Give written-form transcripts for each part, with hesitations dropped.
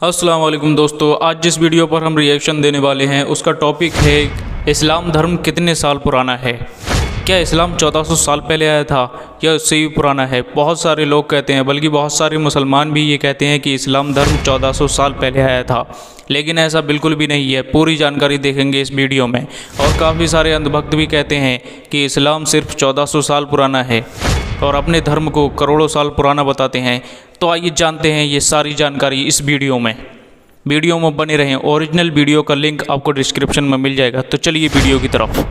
अस्सलाम वालेकुम दोस्तों, आज जिस वीडियो पर हम रिएक्शन देने वाले हैं उसका टॉपिक है इस्लाम धर्म कितने साल पुराना है। क्या इस्लाम 1400 साल पहले आया था या उससे भी पुराना है। बहुत सारे लोग कहते हैं, बल्कि बहुत सारे मुसलमान भी ये कहते हैं कि इस्लाम धर्म 1400 साल पहले आया था, लेकिन ऐसा बिल्कुल भी नहीं है। पूरी जानकारी देखेंगे इस वीडियो में। और काफ़ी सारे अंधभक्त भी कहते हैं कि इस्लाम सिर्फ 1400 साल पुराना है और अपने धर्म को करोड़ों साल पुराना बताते हैं। तो आइए जानते हैं ये सारी जानकारी इस वीडियो में बने रहें। ओरिजिनल वीडियो का लिंक आपको डिस्क्रिप्शन में मिल जाएगा। तो चलिए वीडियो की तरफ।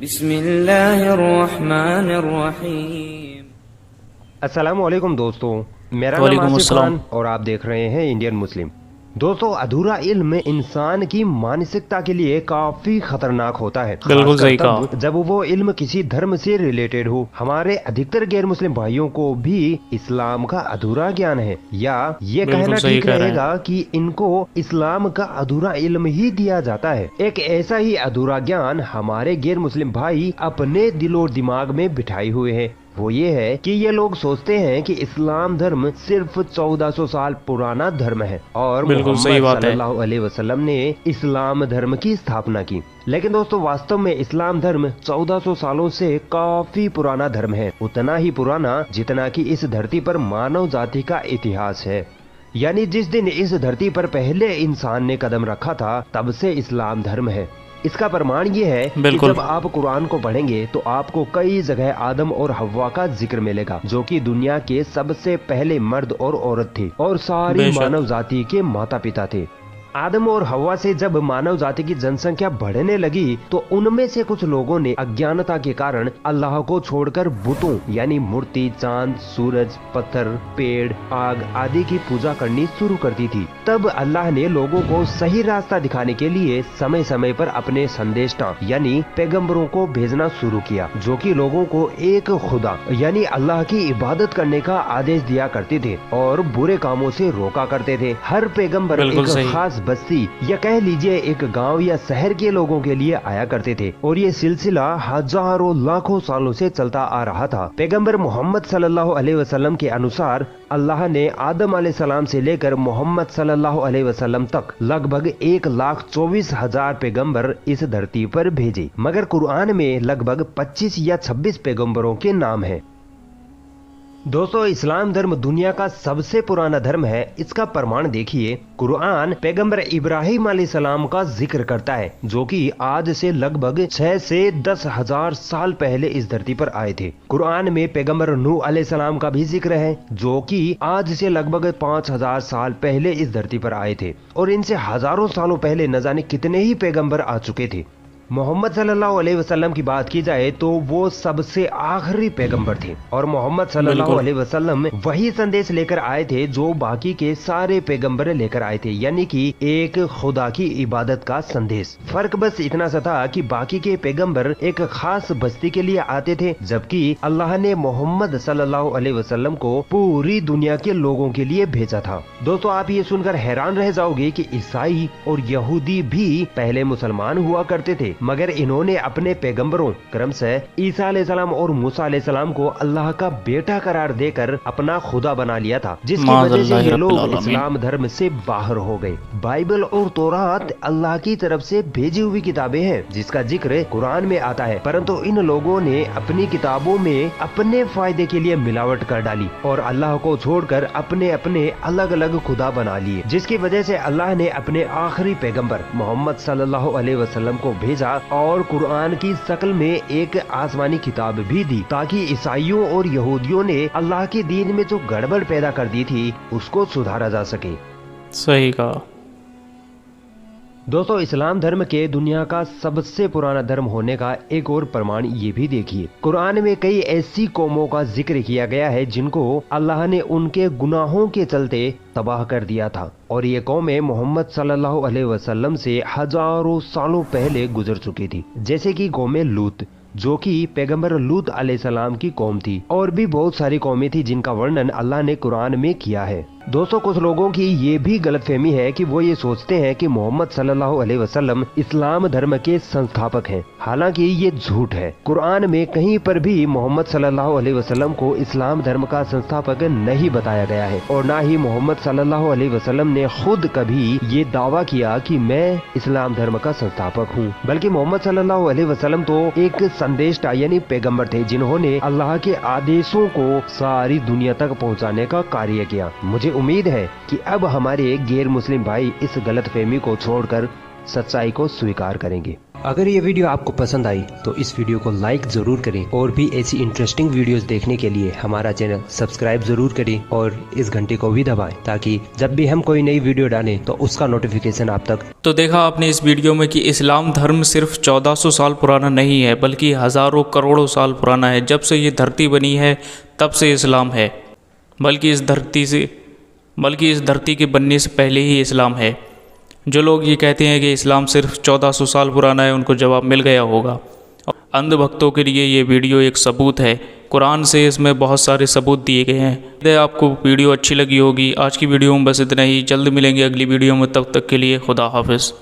बिस्मिल्लाहिर्रहमानिर्रहीम। अस्सलाम वालेकुम दोस्तों, मेरा नाम आसिफ खान और आप देख रहे हैं इंडियन मुस्लिम। दोस्तों, अधूरा इल्म इंसान की मानसिकता के लिए काफी खतरनाक होता है, बिल्कुल सही कहा। जब वो इल्म किसी धर्म से रिलेटेड हो। हमारे अधिकतर गैर मुस्लिम भाइयों को भी इस्लाम का अधूरा ज्ञान है, या ये कहना ठीक रहेगा कि इनको इस्लाम का अधूरा इल्म ही दिया जाता है। एक ऐसा ही अधूरा ज्ञान हमारे गैर मुस्लिम भाई अपने दिलो दिमाग में बिठाए हुए हैं। वो ये है कि ये लोग सोचते हैं कि इस्लाम धर्म सिर्फ 1400 साल पुराना धर्म है और मोहम्मद सल्लल्लाहु अलैहि वसल्लम ने इस्लाम धर्म की स्थापना की। लेकिन दोस्तों, वास्तव में इस्लाम धर्म 1400 सालों से काफी पुराना धर्म है, उतना ही पुराना जितना कि इस धरती पर मानव जाति का इतिहास है। यानी जिस दिन इस धरती पर पहले इंसान ने कदम रखा था, तब से इस्लाम धर्म है। इसका प्रमाण ये है कि जब आप कुरान को पढ़ेंगे तो आपको कई जगह आदम और हव्वा का जिक्र मिलेगा, जो कि दुनिया के सबसे पहले मर्द और औरत थे और सारी मानव जाति के माता पिता थे। आदम और हव्वा से जब मानव जाति की जनसंख्या बढ़ने लगी तो उनमें से कुछ लोगों ने अज्ञानता के कारण अल्लाह को छोड़कर बुतों यानी मूर्ति, चांद, सूरज, पत्थर, पेड़, आग आदि की पूजा करनी शुरू कर दी थी। तब अल्लाह ने लोगों को सही रास्ता दिखाने के लिए समय समय पर अपने संदेशा यानी पैगंबरों को भेजना शुरू किया, जो कि लोगों को एक खुदा यानी अल्लाह की इबादत करने का आदेश दिया करते थे और बुरे कामों से रोका करते थे। हर पैगंबर एक खास बस्ती या कह लीजिए एक गांव या शहर के लोगों के लिए आया करते थे और ये सिलसिला हजारों लाखों सालों से चलता आ रहा था। पैगंबर मोहम्मद सल्लल्लाहु अलैहि वसल्लम के अनुसार अल्लाह ने आदम अलैहिस्सलाम से लेकर मोहम्मद सल्लल्लाहु अलैहि वसल्लम तक लगभग 1,24,000 पैगंबर इस धरती पर भेजे, मगर कुरान में लगभग 25 या 26 पैगंबरों के नाम है। दोस्तों, इस्लाम धर्म दुनिया का सबसे पुराना धर्म है। इसका प्रमाण देखिए, कुरान पैगंबर इब्राहिम अलैहिस्सलाम का जिक्र करता है, जो कि आज से लगभग 6 से 10,000 साल पहले इस धरती पर आए थे। कुरान में पैगंबर नूह अलैहिस्सलाम का भी जिक्र है, जो कि आज से लगभग 5,000 साल पहले इस धरती पर आए थे और इनसे हजारों सालों पहले न जाने कितने ही पैगंबर आ चुके थे। मोहम्मद सल्लल्लाहु अलैहि वसल्लम की बात की जाए तो वो सबसे आखिरी पैगंबर थे और मोहम्मद सल्लल्लाहु अलैहि वसल्लम वही संदेश लेकर आए थे जो बाकी के सारे पैगंबर लेकर आए थे, यानी कि एक खुदा की इबादत का संदेश। फर्क बस इतना सा था कि बाकी के पैगंबर एक खास बस्ती के लिए आते थे, जबकि अल्लाह ने मोहम्मद सल्लल्लाहु अलैहि वसल्लम को पूरी दुनिया के लोगों के लिए भेजा था। दोस्तों, आप ये सुनकर हैरान रह जाओगे कि ईसाई और यहूदी भी पहले मुसलमान हुआ करते थे, मगर इन्होंने अपने पैगंबरों क्रमशः ईसा अलैहिस्सलाम और मूसा अलैहिस्सलाम को अल्लाह का बेटा करार देकर अपना खुदा बना लिया था, जिसकी वजह से ये लोग इस्लाम धर्म से बाहर हो गए। बाइबल और तौरात अल्लाह की तरफ से भेजी हुई किताबें हैं, जिसका जिक्र कुरान में आता है, परंतु इन लोगों ने अपनी किताबों में अपने फायदे के लिए मिलावट कर डाली और अल्लाह को छोड़कर अपने अपने अलग अलग खुदा बना लिए, जिसकी वजह से अल्लाह ने अपने आखिरी पैगंबर मोहम्मद सल्लल्लाहु अलैहि वसल्लम को भेजा और कुरान की शक्ल में एक आसमानी किताब भी दी, ताकि ईसाइयों और यहूदियों ने अल्लाह के दीन में जो गड़बड़ पैदा कर दी थी उसको सुधारा जा सके। सही कहा। दोस्तों, इस्लाम धर्म के दुनिया का सबसे पुराना धर्म होने का एक और प्रमाण ये भी देखिए, कुरान में कई ऐसी कौमों का जिक्र किया गया है जिनको अल्लाह ने उनके गुनाहों के चलते तबाह कर दिया था और ये कौमें मोहम्मद सल्लल्लाहु अलैहि वसल्लम से हजारों सालों पहले गुजर चुकी थी, जैसे कि कौमे लूत, जो कि पैगंबर लूत अलैहिस्सलाम की कौम थी, और भी बहुत सारी कौमें थी जिनका वर्णन अल्लाह ने कुरान में किया है। दोस्तों, कुछ लोगों की ये भी गलतफहमी है कि वो ये सोचते हैं कि मोहम्मद सल्लल्लाहु अलैहि वसल्लम इस्लाम धर्म के संस्थापक हैं। हालांकि ये झूठ है। कुरान में कहीं पर भी मोहम्मद सल्लल्लाहु अलैहि वसल्लम को इस्लाम धर्म का संस्थापक नहीं बताया गया है और ना ही मोहम्मद सल्लल्लाहु अलैहि वसल्लम ने खुद कभी ये दावा किया कि मैं इस्लाम धर्म का संस्थापक हूँ। बल्कि मोहम्मद सल्लल्लाहु अलैहि वसल्लम तो एक संदेशटा यानी पैगंबर थे, जिन्होंने अल्लाह के आदेशों को सारी दुनिया तक पहुँचाने का कार्य किया। मुझे उम्मीद है कि अब हमारे गैर मुस्लिम भाई इस गलतफहमी को छोड़कर सच्चाई को स्वीकार करेंगे। अगर ये वीडियो आपको पसंद आई तो इस वीडियो को लाइक जरूर करें और भी ऐसी इंटरेस्टिंग वीडियोस देखने के लिए हमारा चैनल सब्सक्राइब जरूर करें और इस घंटे को भी दबाएं ताकि जब भी हम कोई नई वीडियो डालें तो उसका नोटिफिकेशन आप तक। तो देखा आपने इस वीडियो में कि इस्लाम धर्म सिर्फ 1400 साल पुराना नहीं है, बल्कि हज़ारों करोड़ों साल पुराना है। जब से ये धरती बनी है तब से इस्लाम है, बल्कि इस धरती के बनने से पहले ही इस्लाम है। जो लोग ये कहते हैं कि इस्लाम सिर्फ 1400 साल पुराना है, उनको जवाब मिल गया होगा। अंधभक्तों के लिए ये वीडियो एक सबूत है। कुरान से इसमें बहुत सारे सबूत दिए गए हैं। आपको वीडियो अच्छी लगी होगी। आज की वीडियो में बस इतना ही। जल्द मिलेंगे अगली वीडियो में, तब तक के लिए खुदा हाफिज़।